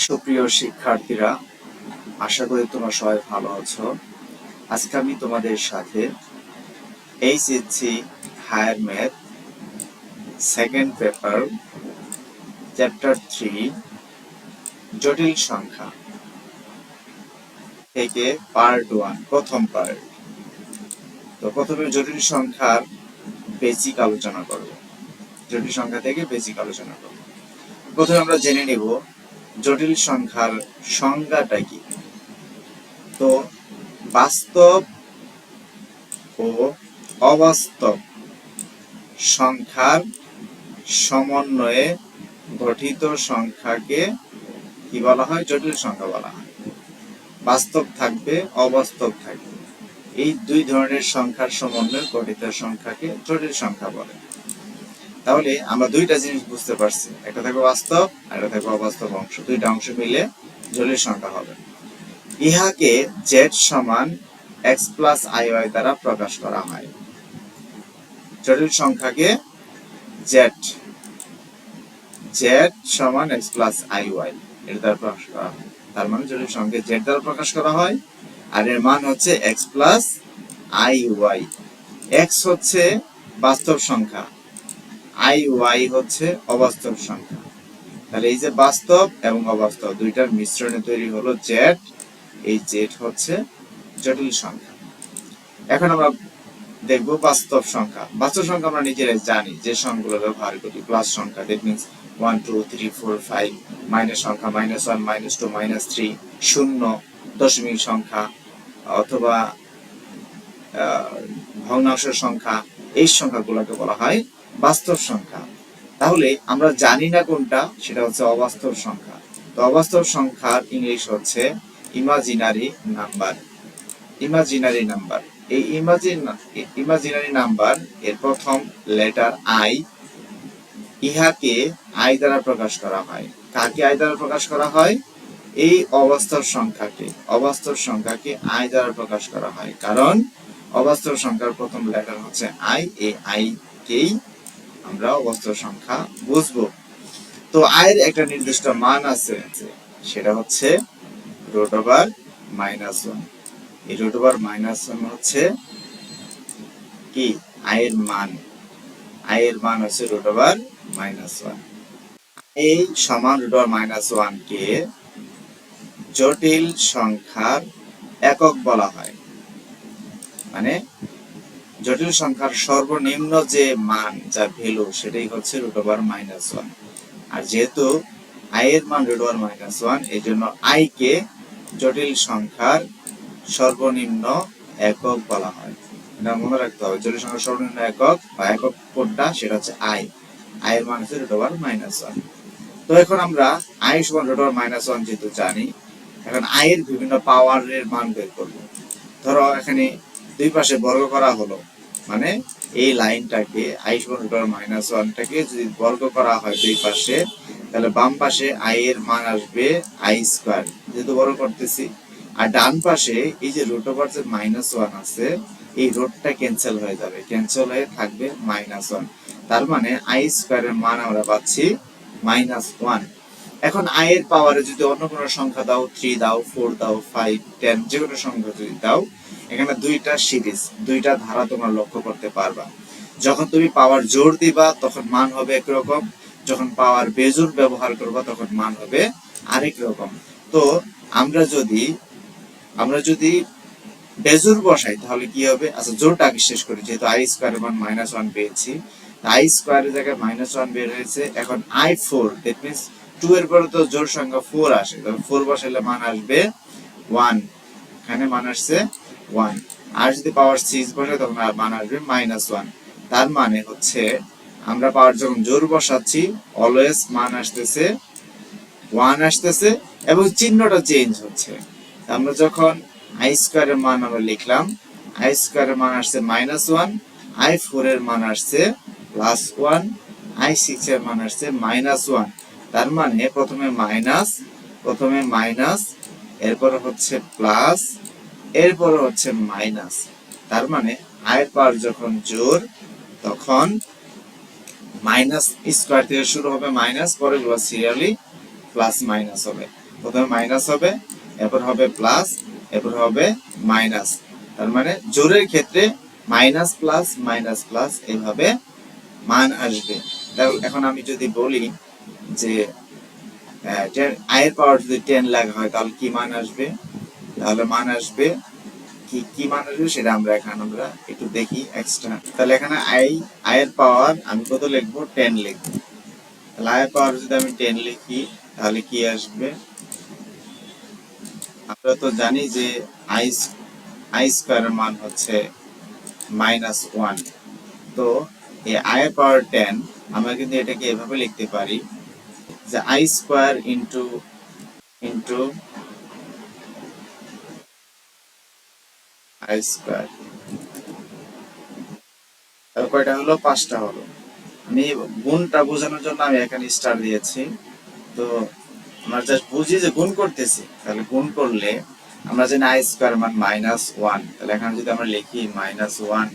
সুপ্রিয় শিক্ষার্থীরা, আশা করি তোমরা সবাই ভালো আছো। আজকে আমি তোমাদের সাথে HSC higher math second paper chapter 3 জটিল সংখ্যা থেকে পার্ট 1 প্রথম পার্ট। তো প্রথমে জটিল সংখ্যার বেসিক আলোচনা করব। জটিল সংখ্যা থেকে বেসিক আলোচনা করব। প্রথমে আমরা জেনে নেব জটিল সংখ্যার সংজ্ঞাটা কি। তো বাস্তব ও অবাস্তব সংখ্যার সমন্বয়ে গঠিত সংখ্যাকে কি বলা হয়? জটিল সংখ্যা বলা হয়। বাস্তব থাকবে, অবাস্তব থাকবে, এই দুই ধরনের সংখ্যার সমন্বয়ে গঠিত সংখ্যাকে জটিল সংখ্যা বলে। তাহলে আমরা দুইটা জিনিস বুঝতে পারছি, একটা থাকবে বাস্তব আর একটা থাকবে অবাস্তব অংশ, দুইটা অংশ মিলে জটিল সংখ্যা হবে। ইহাকে জেড সমান এক্স প্লাস আই ওয়াই দ্বারা প্রকাশ করা হয়। জটিল সংখ্যাকে জেড সমান এক্স প্লাস আই ওয়াই এর দ্বারা প্রকাশ করা হয়। তার মানে জটিল সংখ্যা জেড দ্বারা প্রকাশ করা হয়, আর এর মান হচ্ছে x plus i y. X হচ্ছে বাস্তব সংখ্যা, আই ওয়াই হচ্ছে অবাস্তব সংখ্যা। তাহলে এই যে বাস্তব এবং অবাস্তব দুইটার মিশ্রণে তৈরি হলো জেড। এই জেড হচ্ছে জটিল সংখ্যা। এখন আমরা দেখব বাস্তব সংখ্যা। বাস্তব সংখ্যা আমরা নিজেরাই জানি, যে সংখ্যাগুলো ব্যবহার করি প্লাস সংখ্যা, দ্যাট মিন্স 1 2 3 4 5, মাইনাস সংখ্যা -1 -2 -3, শূন্য, দশমিক সংখ্যা অথবা ভগ্নাংশ সংখ্যা, এই সংখ্যাগুলোকে বলা হয় বাস্তব সংখ্যা। তাহলে আমরা জানি না কোনটা, সেটা হচ্ছে অবাস্তব সংখ্যা। তো অবাস্তব সংখ্যার ইংলিশ হচ্ছে ইমাজিনারি নাম্বার। ইমাজিনারি নাম্বার, এই ইমাজিনারি নাম্বার এর প্রথম লেটার আই, ইহাকে আই দ্বারা প্রকাশ করা হয়। কাকে আই দ্বারা প্রকাশ করা হয়? এই অবাস্তব সংখ্যাকে আই দ্বারা প্রকাশ করা হয়, কারণ অবাস্তব সংখ্যার প্রথম লেটার হচ্ছে আই। এই আই কেই আমরা অবাস্তব সংখ্যা বুঝবো। তো আয়ের একটা নির্দিষ্ট মান আছে, সেটা হচ্ছে √-1। এই √-1 হচ্ছে কি? আয়ের মান। আয়ের মান হচ্ছে √-1। এই সমান √-1 কে জটিল সংখ্যার একক বলা হয়। মানে জটিল সংখ্যার সর্বনিম্ন যে মান, যা ভ্যালু, সেটাই হচ্ছে √-1। আর যেহেতু আয়ের মান √-1, এই জন্য আই কে জটিল সংখ্যার সর্বনিম্ন একক বলা হয়। এটা মনে রাখতে হবে, জটিল সংখ্যার সর্বনিম্ন একক বা একক কোনটা, সেটা হচ্ছে আই। আয়ের মান হচ্ছে √-1। তো এখন আমরা আই সমান √-1 যেহেতু জানি, এখন আয়ের বিভিন্ন পাওয়ারের মান বের করব। ধরো এখানে দুই পাশে বর্গ করা হলো, মানে এই লাইনটাকে আই সমান √-1টাকে যদি বর্গ করা হয় দুই পাশে, তাহলে বাম পাশে আই এর মান আসবে আই স্কয়ার, যেহেতু বর্গ করতেছি। আর ডান পাশে এই যে √-1 আছে, এই রুটটা ক্যান্সেল হয়ে যাবে, ক্যান্সেল হয়ে থাকবে -1। তার মানে আই স্কয়ারের মান আমরা পাচ্ছি -1। এখন আই এর পাওয়ারে যদি অন্য কোনো সংখ্যা দাও, 3 দাও, 4 দাও, 5 10, যে কোনো সংখ্যা যদি দাও, এখানে দুইটা সিরিজ, দুইটা ধারা তোমরা লক্ষ্য করতে পারবা। যখন তুমি পাওয়ার জোর দিবা তখন মান হবে একরকম, যখন পাওয়ার বেজোর ব্যবহার করবা তখন মান হবে আরেক রকম। তো আমরা যদি বেজোর বসাই তাহলে কি হবে? আচ্ছা, জোরটা আগে শেষ করি। যেহেতু আই স্কয়ারের মান -1 পেয়েছি, আই স্কয়ারের জায়গায় -1 বের হয়েছে। এখন i4, দ্যাট মিন্স 2 এর পরে তো জোড় সংখ্যা 4 আসে, তাহলে 4 বসাইলে মান আসবে 1। এখানে মান আসছে 1। আর যদি পাওয়ার 6 বসাই তখন মান আসবে -1। তার মানে হচ্ছে আমরা পাওয়ার যখন জোড় বসাচ্ছি, অলওয়েজ মান আসতেছে 1 আসতেছে, এবং চিহ্নটা চেঞ্জ হচ্ছে। আমরা যখন আই স্কয়ারের মান আমরা লিখলাম, আই স্কয়ারের মান আসছে -1, i4 এর মান আসছে +1, i6 এর মান আসছে -1। তার মানে প্রথমে মাইনাস, এরপরে হচ্ছে প্লাস, এরপরে হচ্ছে মাইনাস। তার মানে আয়ের পাওয়ার যখন জোর, তখন মাইনাস স্কয়ার থেকে শুরু হবে মাইনাস, পরে গুলো সিরিয়ালি প্লাস মাইনাস হবে। প্রথমে মাইনাস হবে, এরপর হবে প্লাস, এরপর হবে মাইনাস। তার মানে জোরের ক্ষেত্রে মাইনাস প্লাস এইভাবে মান আসবে। এখন আমি যদি বলি যে i এর পাওয়ার যদি 10 লেখা হয় তাহলে কি মান আসবে? তাহলে মান আসবে কি মান আসবে সেটা আমরা একটু দেখি এক্সট্রা। তাহলে এখানে i এর পাওয়ার আমি কত লিখবো? 10 লিখবো। তাহলে i এর পাওয়ার যদি আমি 10 লিখি তাহলে কি আসবে? আমরা তো জানি যে i স্কয়ারের মান হচ্ছে -1। তো এই i এর পাওয়ার 10 আমরা কিন্তু এটাকে এভাবে লিখতে পারি যে i square into i square. তাহলে কয়টা হলো? 5টা হলো। আমি গুণটা বোঝানোর জন্য আমি এখানে স্টার দিয়েছি। তো আমরা জাস্ট বুঝি যে গুণ করতেছি। তাহলে গুণ করলে আমরা জানি i স্কয়ার মান -1। তাহলে এখানে যদি আমরা লিখি -1,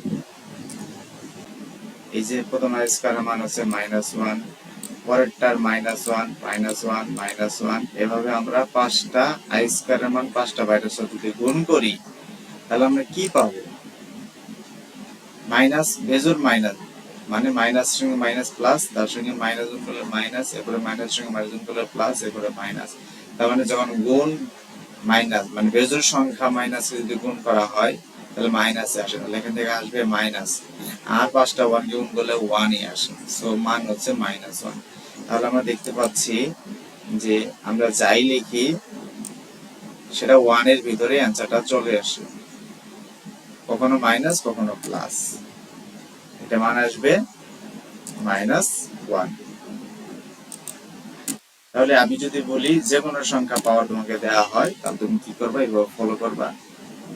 এই যে প্রথম i স্কয়ার মান হচ্ছে -1, পরেরটার -1, -1, এভাবে আমরা 5টা i স্কয়ারের মান 5টা বাইরের সাথে যদি গুণ করি তাহলে আমরা কি পাবো? মাইনাস বেজোর মাইনাস, মানে মাইনাস সঙ্গে মাইনাস প্লাস, তার সঙ্গে মাইনাস গুণ করলে মাইনাস, এরপরে মাইনাস সঙ্গে মাইনাস গুণ করলে প্লাস, এরপরে মাইনাস। তার মানে যখন গুণ মাইনাস মানে বেজোর সংখ্যা মাইনাস যদি গুণ করা হয় তাহলে মাইনাসে আসে, তাহলে এখান থেকে আসবে মাইনাস। আর 5টা 1 কে গুণ করলে 1ই আসে, সো মান হচ্ছে -1। তাহলে আমরা দেখতে পাচ্ছি যে আমরা যাই লিখি সেটা 1 এর ভিতরে অ্যান্সারটা চলে আসে, কখনো মাইনাস কখনো প্লাস। এটা মান আসবে -1। তাহলে আমি যদি বলি যে কোনো সংখ্যা পাওয়ার তোমাকে দেওয়া হয় তাহলে তুমি কি করবা? এভাবে ফলো করবা,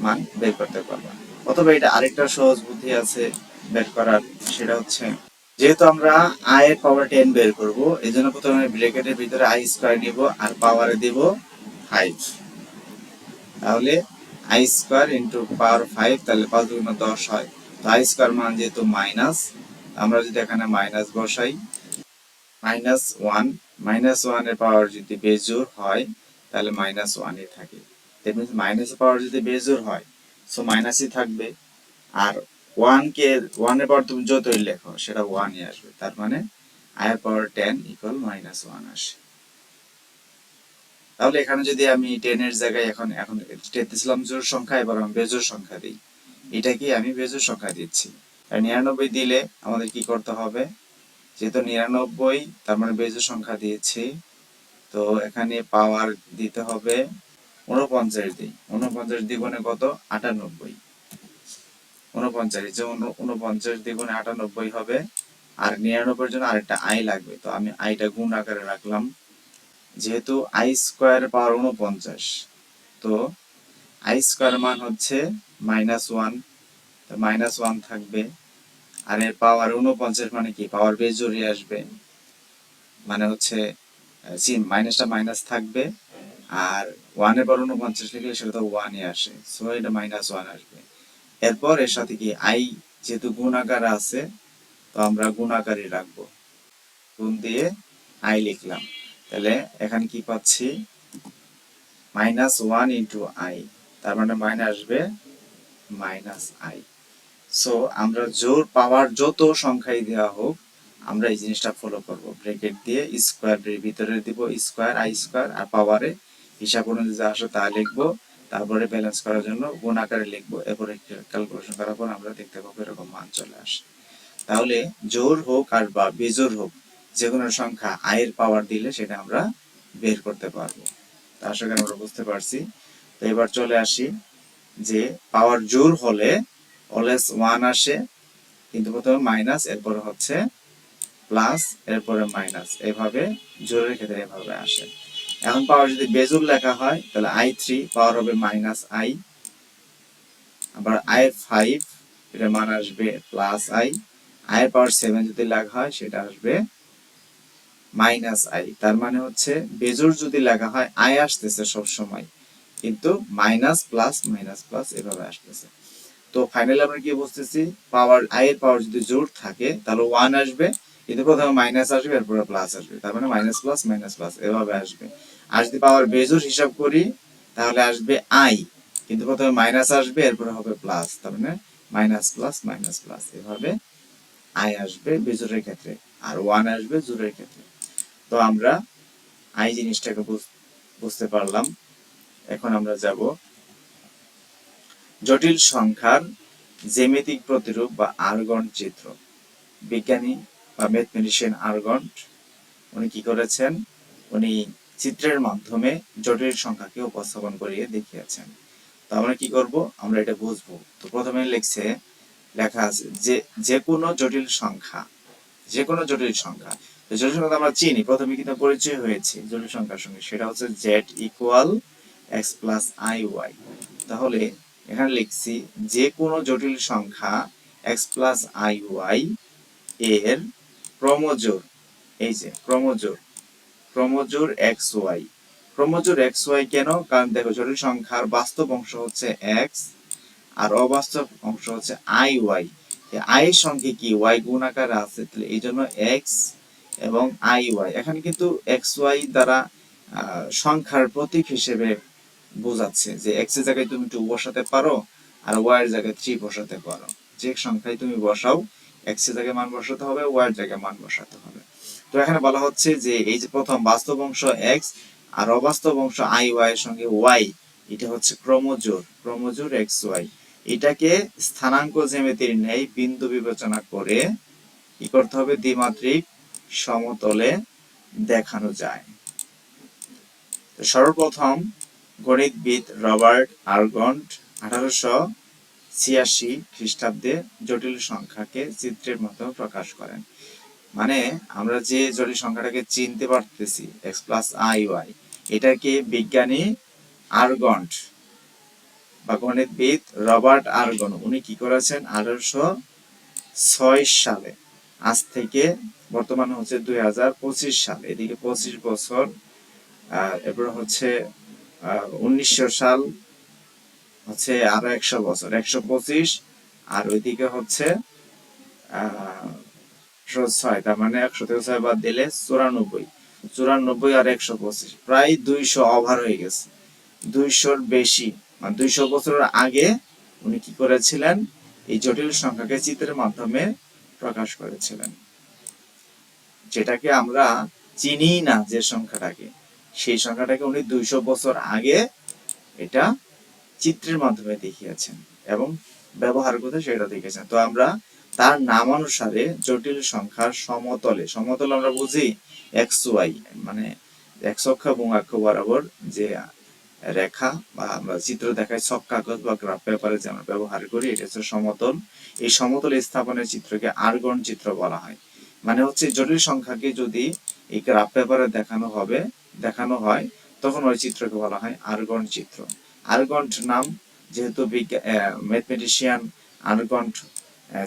মান বের করতে পারবা। অথবা এটা আরেকটা সহজ বুদ্ধি আছে বের করার, সেটা হচ্ছে যেহেতু আমরা i এর পাওয়ার 10 বের করব, এজন্য প্রথমে ব্র্যাকেটের ভিতরে i স্কয়ার নিব আর পাওয়ারে দেব 5। তাহলে i স্কয়ার ইনটু পাওয়ার 5, তাহলে 5 গুণ 10 হয়। তো i স্কয়ার মান যেহেতু মাইনাস, আমরা যদি এখানে মাইনাস বসাই, -1, -1 এর পাওয়ার যদি বেজোড় হয় তাহলে -1ই থাকে। দ্যাট মিন্স মাইনাসের পাওয়ার যদি বেজোড় হয় সো মাইনাসই থাকবে। আর 1 এর পাওয়ার তুমি যতই লেখো সেটা 1ই আসবে। তার মানে i এর পাওয়ার 10 ইকুয়াল -1 আসে। তাহলে এখানে যদি আমি 10 এর জায়গায় এখন 10 দিছিলাম জোড় সংখ্যা, এবার আমি বেজোড় সংখ্যা দিই। এটাকে আমি বেজোড় সংখ্যা দিচ্ছি। আর 99 দিলে আমাদের কি করতে হবে? যেহেতু 99 তার মানে বেজোড় সংখ্যা দিয়েছি, তো এখানে পাওয়ার দিতে হবে 49 দিই। 49 দ্বিগুণে কত? 98। 49, যে 49 দ্বিগুণে 98 হবে। আর 99 এর জন্য আরেকটা i লাগবে, তো আমি iটা গুণ আকারে রাখলাম। যেহেতু i স্কয়ার পাওয়ার 49, তো i স্কয়ার মান হচ্ছে -1, তো -1 থাকবে। আর এর পাওয়ার 49 মানে কি? পাওয়ার বেজোড়ে আসবে, মানে হচ্ছে মাইনাসটা মাইনাস থাকবে। আর 1 এর পর 49 লিখলে সেটা তো 1ই আসে, সো এটা -1 আসবে। এরপর এর সাথে কি i যেহেতু গুণ আকারে আছে, তো আমরা গুণ আকারে রাখবো, গুণ দিয়ে i লিখলাম। তাহলে এখানে কি পাচ্ছি? -1 ইন্টু i, তার মানে মাইনাস আসবে -i। সো আমরা জোর পাওয়ার যত সংখ্যাই দেওয়া হোক আমরা এই জিনিসটা ফলো করব, ব্র্যাকেট দিয়ে স্কয়ার এর ভিতরে দিব স্কয়ার, i স্কয়ার, আর পাওয়ারে হিসাব অনুযায়ী যা আসে তা লিখবো। তারপরে ব্যালেন্স করার জন্য গুণ আকারে লিখবো, এরপরে ক্যালকুলেশন করার পর আমরা দেখতে পাবো এরকম মান চলে আসে। তাহলে জোর হোক আর বা বেজোড় হোক, যে কোনো সংখ্যা i এর পাওয়ার দিলে সেটা আমরা বের করতে পারবো। তা আশা করি আমরা বুঝতে পারছি। তো এবার চলে আসি যে পাওয়ার জোর হলে অলওয়েজ 1 আসে, কিন্তু প্রথমে মাইনাস, এরপরে হচ্ছে প্লাস, এরপরে মাইনাস, এভাবে জোরের ক্ষেত্রে এভাবে আসে। এখন পাওয়ার যদি বেজোড় লেখা হয় তাহলে i3 পাওয়ার হবে -i, আবার i5 এর মান আসবে +i, i এর পাওয়ার 7 যদি লেখা হয় সেটা আসবে -i। তার মানে হচ্ছে বেজোড় যদি লেখা হয় i আসতেছে সব সময়, কিন্তু মাইনাস প্লাস এভাবে আসতেছে। তো ফাইনালি আমরা কি বুঝতেছি? পাওয়ার i এর পাওয়ার যদি জোড় থাকে তাহলে 1 আসবে, কিন্তু প্রথমে মাইনাস আসবে এরপরে প্লাস আসবে, তার মানে মাইনাস প্লাস এভাবে আসবে। আর যদি পাওয়ার বেজোড় হিসাব করি তাহলে আসবে আই, কিন্তু প্রথমে মাইনাস আসবে এরপরে হবে প্লাস, তার মানে মাইনাস প্লাস মাইনাস প্লাস, এভাবে আই আসবে বেজোড়ের ক্ষেত্রে আর ওয়ান আসবে জোড়ের ক্ষেত্রে। তো আমরা আই জিনিসটাকে বুঝতে পারলাম। এখন আমরা যাব জটিল সংখ্যার জ্যামিতিক প্রতিরূপ বা আর্গন চিত্র। বিজ্ঞানী বা ম্যাথমেটিশিয়ান আর্গন্ট উনি কি করেছেন, উনি চিত্রের মাধ্যমে জটিল সংখ্যাকে উপস্থাপন করিয়ে দেখিয়েছেন। তো আমরা কি করব, আমরা এটা বুঝবো। তো প্রথমে লেখা আছে যে যে কোনো জটিল সংখ্যা, যে কোনো জটিল সংখ্যা, জটিল সংখ্যা আমরা চিনি, প্রথমে কিন্তু পরিচয় হয়েছে জটিল সংখ্যার সঙ্গে, সেটা হচ্ছে z equal x plus i y. তাহলে এখানে লিখছি যে কোনো জটিল সংখ্যা x প্লাস আই ওয়াই এর ক্রমজোড়, এই যে ক্রমজোড় এক্স ওয়াই। ক্রমজোড় এক্স ওয়াই কেন? কারণ দেখো জটিল সংখ্যার বাস্তব অংশ হচ্ছে এক্স আর অবাস্তব অংশ হচ্ছে আই ওয়াই। আই এর সঙ্গে কি ওয়াই গুণ আকারে আছে, তাহলে এই জন্য এক্স এবং আই ওয়াই। এখানে কিন্তু এক্স ওয়াই দ্বারা সংখ্যার প্রতীক হিসেবে বোঝাচ্ছে যে এক্স এর জায়গায় তুমি 2 বসাতে পারো আর ওয়াই এর জায়গায় 3 বসাতে পারো। যে সংখ্যায় তুমি বসাও এক্স এর জায়গায় মান বসাতে হবে, ওয়াই এর জায়গায় মান বসাতে হবে। তো এখানে বলা হচ্ছে যে এই যে প্রথম বাস্তব অংশ এক্স আর অবাস্তব অংশ আই ওয়াই এর সঙ্গে ওয়াই, এটা হচ্ছে ক্রমজোড় এক্স ওয়াই। এটাকে স্থানাঙ্ক জ্যামিতির ন্যায় বিন্দু বিবেচনা করে কি করতে হবে, দ্বিমাত্রিক সমতলে দেখানো যায়। তো সর্বপ্রথম গণিতবিদ রবার্ট আর্গন্ট 1886 খ্রিস্টাব্দে জটিল সংখ্যাকে চিত্রের মাধ্যমে প্রকাশ করেন। মানে আমরা যে জটিল সংখ্যাটাকে চিনতে পারতেছি x প্লাস আই ওয়াই, এটাকে বিজ্ঞানী আর্গন্ট বা গণিতবিদ রবার্ট আর্গন উনি কি করেছেন 1806 সালে, আজ থেকে বর্তমানে হচ্ছে 2025 সাল, এদিকে 25 বছর, এরপর হচ্ছে 1900 সাল, হচ্ছে আরো 100 বছর, 125, আর ওইদিকে হচ্ছে 6, তার মানে 100 থেকে 6 বাদ দিলে 94 আর 125, প্রায় 200 ওভার হয়ে গেছে, 200-র বেশি, মানে 200 বছরের আগে উনি কি করেছিলেন, এই জটিল সংখ্যাকে চিত্রের মাধ্যমে প্রকাশ করেছিলেন। যেটাকে আমরা চিনি না যে সংখ্যাটাকে, সেই সংখ্যাটাকে উনি 200 বছর আগে এটা চিত্রের মাধ্যমে দেখিয়েছেন এবং ব্যবহার করতে সেটা দেখেছেন। তো আমরা তার নামানুসারে জটিল সংখ্যার সমতলে আমরা বুঝি এক্স ওয়াই, মানে এক্স অক্ষ এবং অক্ষ বরাবর যে রেখা বা আমরা চিত্র দেখাই ছক কাগজ বা গ্রাফ পেপারে যে আমরা ব্যবহার করি, এটা হচ্ছে সমতল। এই সমতল স্থাপনের চিত্রকে আর্গন চিত্র বলা হয়। মানে হচ্ছে জটিল সংখ্যাকে যদি এই গ্রাফ পেপারে দেখানো হয় তখন ওই চিত্রকে বলা হয় আর্গন চিত্র। আর্গন্ট নাম যেহেতু ম্যাথমেটিশিয়ান আর্গন্ট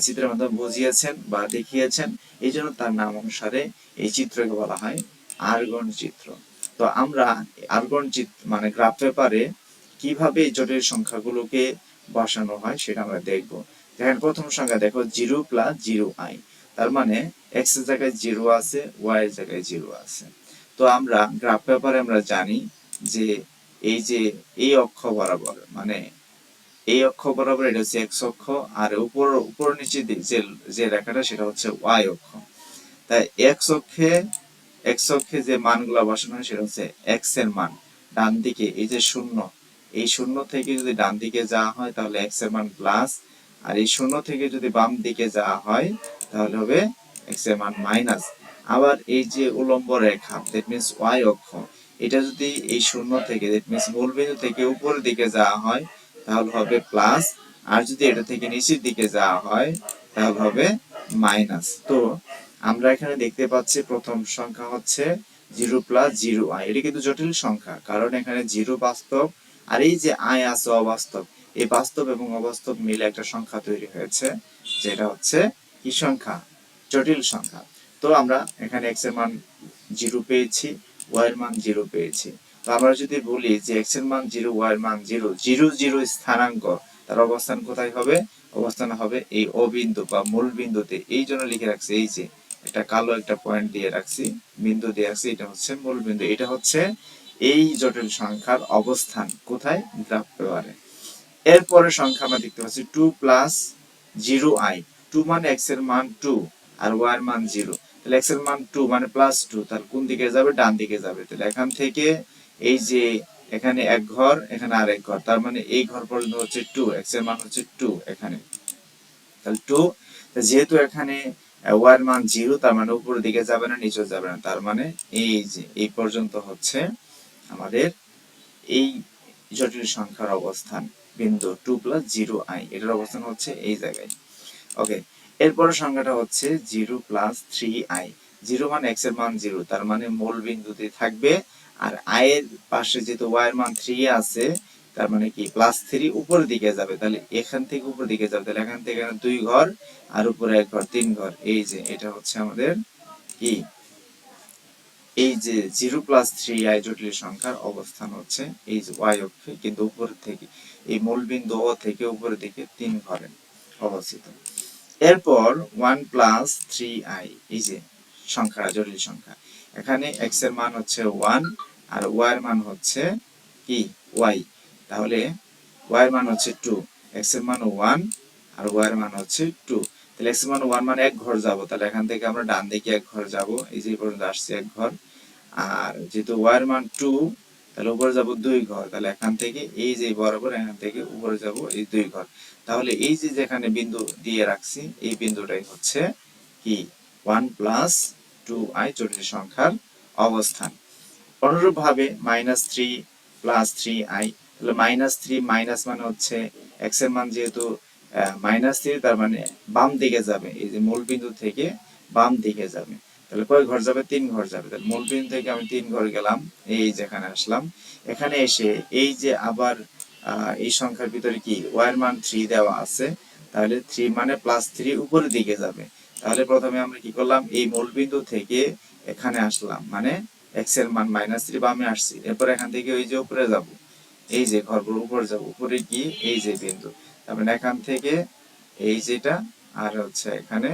চিত্রের মাধ্যমে বুঝিয়েছেন বা দেখিয়েছেন, এই জন্য তার নাম অনুসারে এই চিত্রকে বলা হয় আর্গন চিত্র। তো আমরা আর্গন চিত্র মানে গ্রাফ পেপারে কিভাবে জটিল সংখ্যাগুলোকে বসানো হয় সেটা আমরা দেখব। দেখেন প্রথম সংখ্যা দেখো 0 প্লাস 0i, তার মানে x এর জায়গায় 0 আছে, y এর জায়গায় 0 আছে। তো আমরা গ্রাফ পেপারে আমরা জানি যে এই যে এই অক্ষ বরাবর, মানে এই অক্ষ বরাবর এটা হচ্ছে x অক্ষ, আর উপর নিচে যে রেখাটা সেটা হচ্ছে y অক্ষ। তাই x অক্ষে যে মানগুলো বসানো হয় সেটা হচ্ছে x এর মান ডান দিকে, এই যে 0, এই 0 থেকে যদি ডান দিকে যাওয়া হয় তাহলে x এর মান প্লাস, আর এই 0 থেকে যদি বাম দিকে যাওয়া হয় তাহলে হবে x এর মান মাইনাস। আবার এই যে উলম্ব রেখা দ্যাট মিন্স y অক্ষ, এটা যদি এই 0 থেকে দ্যাট মিন্স মূলবিন্দু থেকে উপরের দিকে যাওয়া হয় তাহলে হবে প্লাস, আর যদি এটা থেকে নিচের দিকে যাওয়া হয় তাহলে হবে মাইনাস। তো আমরা এখানে দেখতে পাচ্ছি প্রথম সংখ্যা হচ্ছে 0 প্লাস 0i, এটা কিন্তু জটিল সংখ্যা কারণ এখানে 0 বাস্তব আর এই যে i আছে অবাস্তব, এই বাস্তব এবং অবাস্তব মিলে একটা সংখ্যা তৈরি হয়েছে, যেটা হচ্ছে কি সংখ্যা, জটিল সংখ্যা। তো আমরা এখানে x এর মান 0 পেয়েছি, y এর মান 0 পেয়েছি। তো আমরা যদি বলি যে x এর মান 0, y এর মান 0, 0 0 স্থানাঙ্ক, তার অবস্থান কোথায় হবে, অবস্থান হবে এই ও বিন্দু বা মূল বিন্দুতে। এই জন্য লিখে রাখছি এই যে একটা কালো একটা পয়েন্ট দিয়ে রাখছি, বিন্দু দিয়ে রাখছি, এটা হচ্ছে মূল বিন্দু, এটা হচ্ছে এই জটিল সংখ্যার অবস্থান কোথায়? গ্রাফ পেপারে। এরপরে সংখ্যা আমরা দেখতে পাচ্ছি 2 প্লাস 0i। 2 মানে x এর মান 2 আর y এর মান 0। তাহলে x এর মান 2 মানে প্লাস 2, তাহলে কোন দিকে যাবে? ডান দিকে যাবে। তাহলে এখান থেকে এই যে এখানে এক ঘর, এখানে আরেক ঘর, তার মানে এই ঘর পর্যন্ত হচ্ছে 2, x এর মান হচ্ছে 2 এখানে। তাহলে 2, যেহেতু এখানে y এর মান 0, তার মানে উপরের দিকে যাবে না, নিচে যাবে না, তার মানে এই যে এই পর্যন্ত হচ্ছে আমাদের এই জটিল সংখ্যার অবস্থান বিন্দু 2 প্লাস 0i, এটার অবস্থান হচ্ছে এই জায়গায়। ওকে, এরপর সংখ্যাটা হচ্ছে 0 প্লাস 3i। 0 মানে x এর মান 0, তার মানে মূল বিন্দুতে থাকবে, আর i এর পাশে যেহেতু y এর মান 3 আছে, তার মানে কি প্লাস 3 উপরের দিকে যাবে, তাহলে এখান থেকে উপরের দিকে যাবে, তাহলে এখান থেকে এখানে 2 ঘর আর উপরে 1 ঘর, 3 ঘর। এই যে এটা হচ্ছে আমাদের কি, এই যে 0 প্লাস 3i জটিল সংখ্যার অবস্থান হচ্ছে এই যে y অক্ষে, কিন্তু উপর থেকে এই মূল বিন্দু O থেকে উপরের দিকে 3 ঘরে অবস্থিত। এরপর 1 প্লাস 3i, এই যে সংখ্যা, জটিল সংখ্যা, এখানে x এর মান হচ্ছে 1 আর y এর মান হচ্ছে কি y, তাহলে y এর মান হচ্ছে 2, x এর মান 1 আর y এর মান হচ্ছে 2। তাহলে x এর মান 1 মানে এক ঘর যাব, তাহলে এখান থেকে আমরা ডান দিকে এক ঘর যাব, এই যে পর্যন্ত আসছে এক ঘর। আর যেহেতু y এর মান 2, তাহলে উপরে যাব 2 ঘর, তাহলে এখান থেকে এই যে বরাবর এখান থেকে উপরে যাব এই 2 ঘর। তাহলে এই যে যেখানে বিন্দু দিয়ে রাখছি, এই বিন্দুটাই হচ্ছে কি 1 প্লাস 2i জটিল সংখ্যার অবস্থান। অনুরূপভাবে -3 প্লাস 3i, তাহলে -3 মাইনাস মানে হচ্ছে x এর মান যেহেতু -3, তার মানে বাম দিকে যাবে, এই যে মূল বিন্দু থেকে বাম দিকে যাবে, তাহলে কয় ঘর যাবে? 3 ঘর যাবে। তাহলে মূল বিন্দু থেকে আমি 3 ঘর গেলাম, এই যেখানে আসলাম, এখানে এসে এই যে আবার এই সংখ্যার ভিতরে কি y এর মান 3 দেওয়া আছে, তাহলে 3 মানে +3 উপরের দিকে যাবে। তাহলে প্রথমে আমরা কি করলাম? এই মূল বিন্দু থেকে এখানে আসলাম, মানে x এর মান -3 বামে আসছি, এরপর এখান থেকে ওই যে উপরে যাব, এই যে ঘরগুলো উপরে যাব, উপরে গিয়ে এই যে বিন্দু, তার মানে এখান থেকে এই যেটা আর হচ্ছে এখানে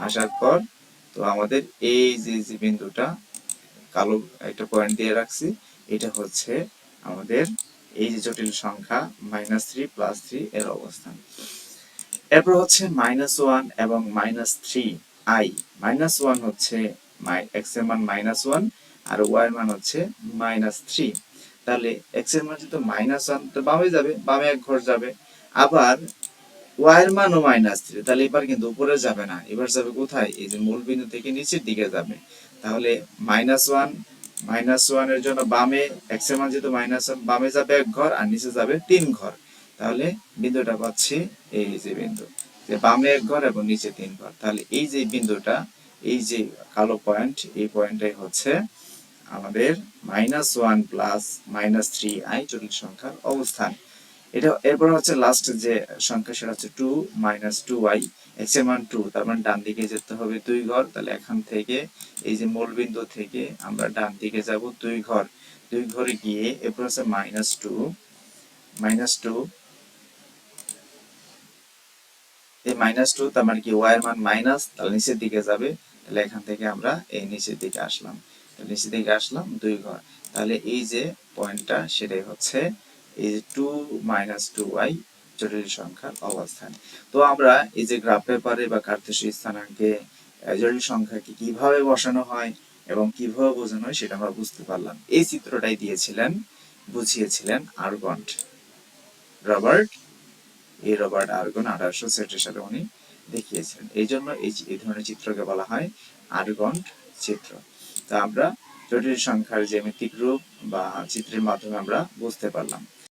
আসার পর, তো আমাদের এই যে যে বিন্দুটা কালো একটা পয়েন্ট দিয়ে রাখছি, এটা হচ্ছে আমাদের এই যে জটিল সংখ্যা -3 +3 এর অবস্থান। এরপর হচ্ছে -1 এবং -3i। -1 হচ্ছে x এর মান -1 আর y এর মান হচ্ছে -3। তাহলে x এর মান যেহেতু -1, তো বামে যাবে, বামে এক ঘর যাবে। আবার y এর মানও -3, তাহলে এবার কিন্তু উপরে যাবে না, এবার যাবে কোথায়? এই যে মূল বিন্দু থেকে নিচের দিকে যাবে। তাহলে -1 এর জন্য বামে, x এর মান যেহেতু -1, বামে যাবে এক ঘর আর নিচে যাবে 3 ঘর। তাহলে বিন্দুটা পাচ্ছি এই যে বিন্দু, যে বামে এক ঘর এবং নিচে 3 ঘর। তাহলে এই যে বিন্দুটা, এই যে কালো পয়েন্ট, এই পয়েন্টটাই হচ্ছে আমাদের -1 প্লাস -3i জটিল সংখ্যার অবস্থান। এটা এরপর হচ্ছে লাস্ট যে সংখ্যা, সেটা হচ্ছে 2 2i। x এর মান 2, তার মানে ডান দিকে যেতে হবে 2 ঘর, তাহলে এখান থেকে এই যে মূল বিন্দু থেকে আমরা ডান দিকে যাব 2 ঘর, 2 ঘরে গিয়ে এরপর হচ্ছে -2 এই -2, তার মানে কি y এর মান মাইনাস, তাহলে নিচের দিকে যাবে, তাহলে এখান থেকে আমরা এই নিচের দিকে আসলাম, নিচের দিকে আসলাম 2 ঘর। তাহলে এই যে পয়েন্টটা, সেটাই হচ্ছে এই যে 2 2i জটিল সংখ্যার অবস্থান। তো আমরা এই যে গ্রাফ পেপারে বা কার্তেশীয় স্থানাঙ্কে জটিল সংখ্যাকে কিভাবে বসানো হয় এবং কিভাবে বোঝানো হয় সেটা আমরা বুঝতে পারলাম। এই চিত্রটাই দিয়েছিলেন, বুঝিয়েছিলেন আর্গন্ট, রবার্ট আর্গন 1866 সালে উনি দেখিয়েছিলেন। এই জন্য এই ধরনের চিত্রকে বলা হয় আর্গন্ট চিত্র। তা আমরা জটিল সংখ্যার জ্যামিতিক রূপ বা চিত্রের মাধ্যমে আমরা বুঝতে পারলাম।